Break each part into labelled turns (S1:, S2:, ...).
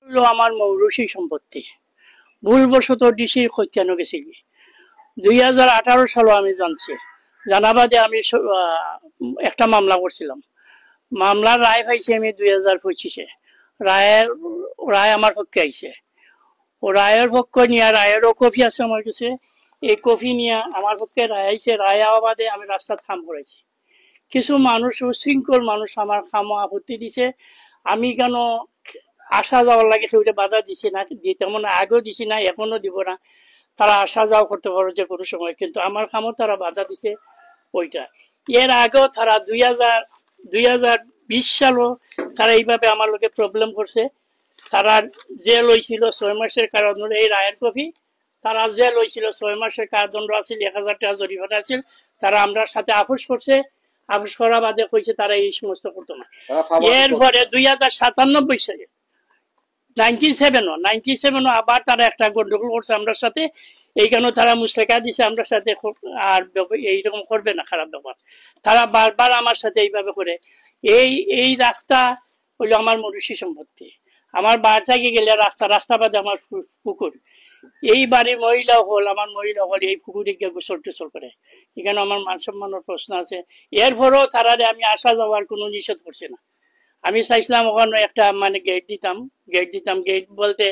S1: হলো আমার মৌরসী সম্পত্তি ভুলবশত ডিসির খতিয়ানো গেছিল 2018 সালে আমি জানছি জানাবাদে আমি একটা মামলা করছিলাম মামলার রায় পাইছি আমি 2025-এ রায় আমার পক্ষে আইছে ও রায়ের পক্ষ নিয়ে রায়েরও কপি আছে আমার কাছে এই কপি নিয়ে আমার পক্ষে রায় আইছে রায় হওয়া বাদে আমি রাস্তাত কাম করেছি কিছু মানুষ উশৃঙ্খল মানুষ আমার কামো আপত্তি দিছে আমি কেন আসা যাওয়ার লাগে সেটা বাধা দিছি না তেমন আগেও দিছি না এখনো দিব না তারা আসা যাওয়া করতে পারো যে কোনো সময় কিন্তু আমার কামও তারা বাধা দিছে ওইটা এর আগেও তারা 2020 সালও তারা এইভাবে আমার লোকে প্রবলেম করছে তারা জেল হয়েছিল 6 মাসের কারাদণ্ড এই রায়ের কপি তারা জেল হয়েছিল 6 মাসের কারাদণ্ড আছিল 1000 টাকা জরিমানা আছিল তারা আমরা সাথে আপোষ করছে আপোষ করা বাদে কইছে তারা এই সমস্ত করতো না এরপরে 2097 সালে 97 আবার তারা একটা গন্ডগোল করছে আমরা সাথে এই কারণে তারা মুসলেকা দিছে আমরা সাথে আর এইরকম করবে না খারাপ ব্যাপার তারা বারবার আমার সাথে এইভাবে করে এই রাস্তা হলো আমার মৌরসী সম্পত্তি আমার বাড়ি থেকে গেলে রাস্তা বাদে আমার পুকুর এই বাড়ির মহিলা হল আমার মহিলা হল এই পুকুরে গিয়ে গোসল টোসল করে এখানে আমার মান সম্মানের প্রশ্ন আছে এরপরেও তারা আমি আসা যাওয়ার কোনো নিষেধ করছে না আমি চাইছিলাম ওখানে একটা মানে গেট দিতাম গেট বলতে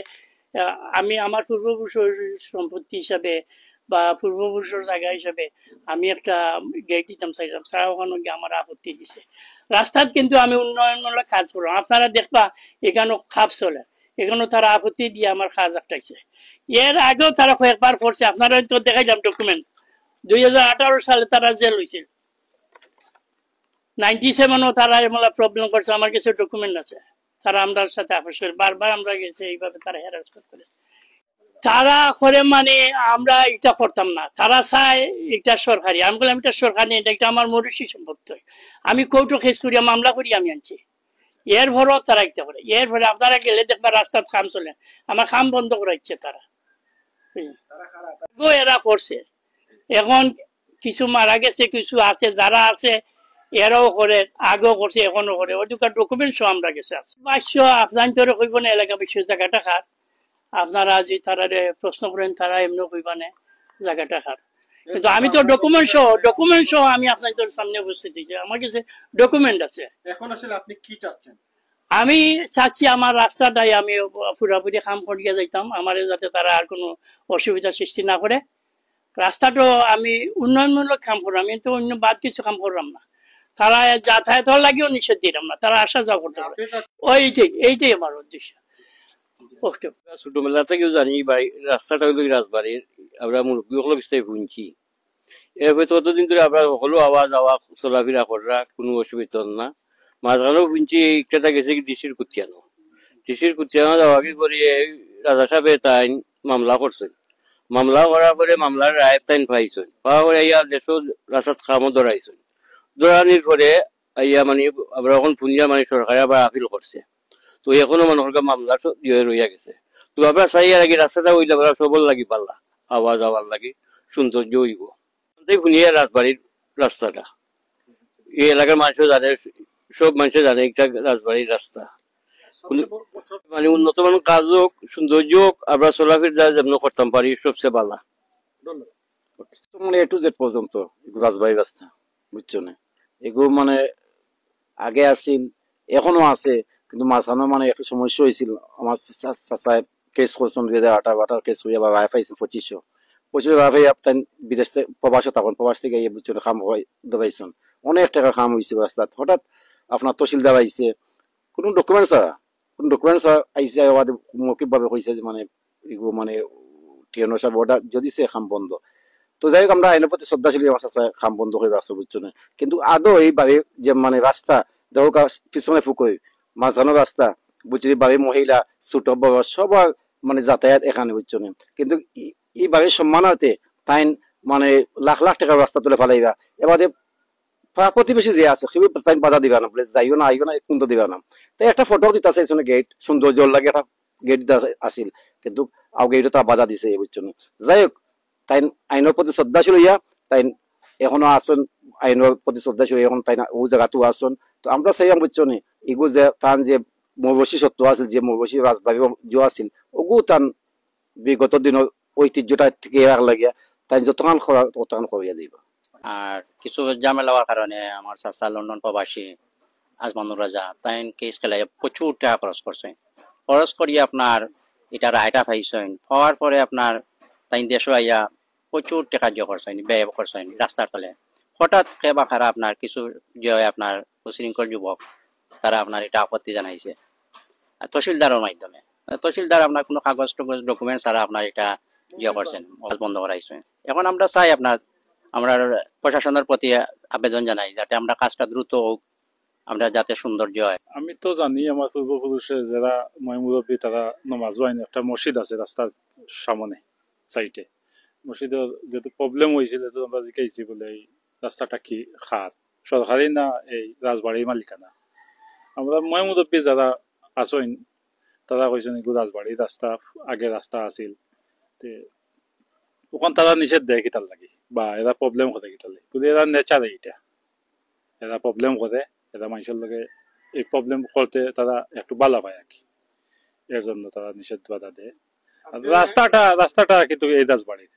S1: আমি আমার পূর্বপুরুষের সম্পত্তি হিসাবে বা পূর্বপুরুষের জায়গা হিসাবে আমি একটা গেট দিতাম চাইলাম তারা ওখানে গিয়ে আমার আপত্তি দিছে রাস্তাত কিন্তু আমি উন্নয়নমূলক কাজ করলাম আপনারা দেখবা এখানে খাপ চলে এখানে তারা আপত্তি দিয়ে আমার কাজ আটকাইছে এর আগেও তারা কয়েকবার করছে আপনারা তো দেখাইলাম ডকুমেন্ট 2018 সালে তারা জেল হয়েছিল 97-ও তারা এমন প্রবলেম করছে আমার কাছে ডকুমেন্ট আছে তারা আমার সাথে আপোষ করে বারবার আমরা গেছে এইভাবে তারা হ্যারাসমেন্ট করে তারা করে মানে আমরা এটা করতাম না তারা চায় এটা সরকারি আমি বললাম এটা সরকারি এটা আমার মৌরসী সম্পত্তি আমি কোর্টে কেস করি মামলা করি আমি আনছি এর ভরও তারা একটা করে এর ভরে আপনারা গেলে দেখবা রাস্তার কাম চলে আমার কাম বন্ধ করাইছে তারা এরা করছে এখন কিছু মারা গেছে কিছু আছে যারা আছে এরাও করে আগেও করছে এখনো করে ওইটুকার ডকুমেন্ট সহ আমরা গেছে আছে বাস্য আপনার তোর কইব না এলাকা বিশ্ব জায়গাটা খার আপনারা যে তারা প্রশ্ন করেন তারা এমনি কইবা না জায়গাটা খার কিন্তু আমি তো ডকুমেন্ট সহ আমি আপনাদের সামনে উপস্থিত হয়েছি আমার কাছে ডকুমেন্ট আছে
S2: এখন আসলে আপনি কি চাচ্ছেন
S1: আমি চাচ্ছি আমার রাস্তাটাই আমি পুরাপুরি কাম করিয়া যাইতাম আমার যাতে তারা আর কোনো অসুবিধা সৃষ্টি না করে রাস্তাটা আমি উন্নয়নমূলক কাম করলাম আমি তো অন্য বাদ কিছু কাম করলাম না তারা যাতায়াতের লাগেও নিষেধ দিলাম না তারা আসা যাওয়া করতে পারে এইটাই আমার উদ্দেশ্য
S3: ছোটবেলা থেকেও জানি রাস্তাটা হলো রাজবাড়ির আমরা মুরব্বী সকল বিস্তারিত শুনছি এরপরে ততদিন ধরে আমরা সকলো আওয়াজ চলাফেরা করা কোনো অসুবিধা না মাঝখানেও শুনছি একটা গেছে কি ডিসির কুতিয়ানো যাওয়ার পরে রাজা সাহেব তাই মামলা করছেন মামলা করার পরে মামলার রায় তাইন পাইছেন পাওয়া পরে ইয়ার দেশ রাস্তাত কামও ধরাইছেন ধরানির পরে ইয়া মানে আমরা এখন পুনিয়া মানে সরকারে আবার আপিল করছে তো এখনো মানুষের মামলা রইয়া গেছে তো আমরা চাই আর আগে রাস্তাটা ওই সবল লাগি পাল্লা আওয়াজ লাগি সৌন্দর্য হইব পুনিয়া রাজবাড়ির রাস্তাটা এই এলাকার মানুষও জানে সব মানুষ জানে একটা রাজবাড়ির রাস্তা মানে উন্নত মানের কাজ হোক সৌন্দর্য হোক আমরা চলাফেরা যেমন করতাম পারি সবচেয়ে ভালো
S4: মানে এ টু জেড পর্যন্ত রাজবাড়ির রাস্তা বুঝছো না এগুলো মানে আগে আসিল এখনো আছে কিন্তু মাঝখানে মানে একটু সমস্যা হয়েছিল আমার চাচায় কেস করছেন 2018 কেস হয়ে আবার রায় পাইছেন 2500 রায় পাই আপনার বিদেশ থেকে প্রবাসে তখন প্রবাস থেকে এই বুঝছো খাম দবাইছেন অনেক টাকা খাম হয়েছে রাস্তাত হঠাৎ আপনার তহসিলদার আইছে কোনো ডকুমেন্টস আইসে মৌখিক ভাবে কইছে যে মানে এগুলো মানে টিএনও সাহেব ওটা যদি সে খাম বন্ধ তো যাই হোক আমরা আইনের প্রতি শ্রদ্ধাশীল আমার চাচা খাম বন্ধ করে রাস্তা বুঝছো না কিন্তু আদৌ এইভাবে যে মানে রাস্তা দেখো পিছনে ফুকই মাঝখানো রাস্তা বুঝছি ভাবে মহিলা ছোট বড় সবার মানে যাতায়াত এখানে বুঝছো না কিন্তু এইভাবে সম্মানার্থে তাই মানে লাখ লাখ টাকার রাস্তা তুলে ফেলাইবা এবারে প্রতিবেশী যে আছে সে তাই বাধা দিবা না বলে যাইও না আইও না কিন্তু দিবা না তাই একটা ফটো দিতে আছে এখানে গেট সৌন্দর্য লাগে একটা গেট আসিল কিন্তু আও গেটে তারা বাধা দিছে বুঝছো না যাই হোক তাই আইনের প্রতি শ্রদ্ধাশীল হইয়া তাই এখনো আসন আইনের প্রতি শ্রদ্ধাশীল এখন তাই ও জায়গাতেও আসন তো আমরা সেই বুঝছো না এগুলো যে তান যে মৌবসী সত্য আছিল যে মৌবসী রাজবাড়ি যে আছিল ওগু তান বিগত দিনের ঐতিহ্যটা থেকে রাখ লাগিয়া তাই যতক্ষণ খরা ততক্ষণ করিয়া দিব।
S5: আর কিছু ঝামেলা হওয়ার কারণে আমার চাচা লন্ডন প্রবাসী আজমানুর রাজা তাই কেস খেলায় প্রচুর টাকা খরচ করিয়ে আপনার এটা রায়টা পাইছেন পাওয়ার পরে আপনার তাই দেশে আইয়া প্রচুর টাকা দিয়ে করছেন ব্যয় করছেন রাস্তার তলে। হঠাৎ কেবা খারা আপনার কিছু যে আপনার উশৃঙ্খল যুবক তারা আপনার এটা আপত্তি জানাইছে তহসিলদারের মাধ্যমে। তহসিলদার আপনার কোনো কাগজ টগজ ডকুমেন্ট ছাড়া আপনার এটা ইয়ে করছেন বন্ধ করাইছে। এখন আমরা চাই আপনার আমরা প্রশাসনের প্রতি আবেদন জানাই যাতে আমরা কাজটা দ্রুত হোক, আমরা যাতে সৌন্দর্য হয়।
S6: আমি তো জানি আমার পূর্বপুরুষে যারা মুরব্বী তারা নমাজ আইন একটা মসজিদ আছে রাস্তার সামনে সাইডে। মসজিদের যেহেতু প্রবলেম হয়েছিল তো আমরা জিজ্ঞাসি বলে এই রাস্তাটা কি খার সরকারি না এই রাজবাড়ির মালিকানা। আমরা মুরব্বী যারা আসেন তারা কইছেন এগুলো রাজবাড়ির রাস্তা, আগে রাস্তা আছিল ওখান তারা নিষেধ দেয় কিতার লাগি বা এরা প্রবলেম করে কিতার লাগি কিন্তু এরা নেচার এইটা এরা প্রবলেম করে এরা মানুষের লগে এই প্রবলেম করতে তারা একটু ভালো পায় আর কি, এর জন্য তারা নিষেধ বাধা দেয়। রাস্তাটা কিন্তু এই রাজবাড়ির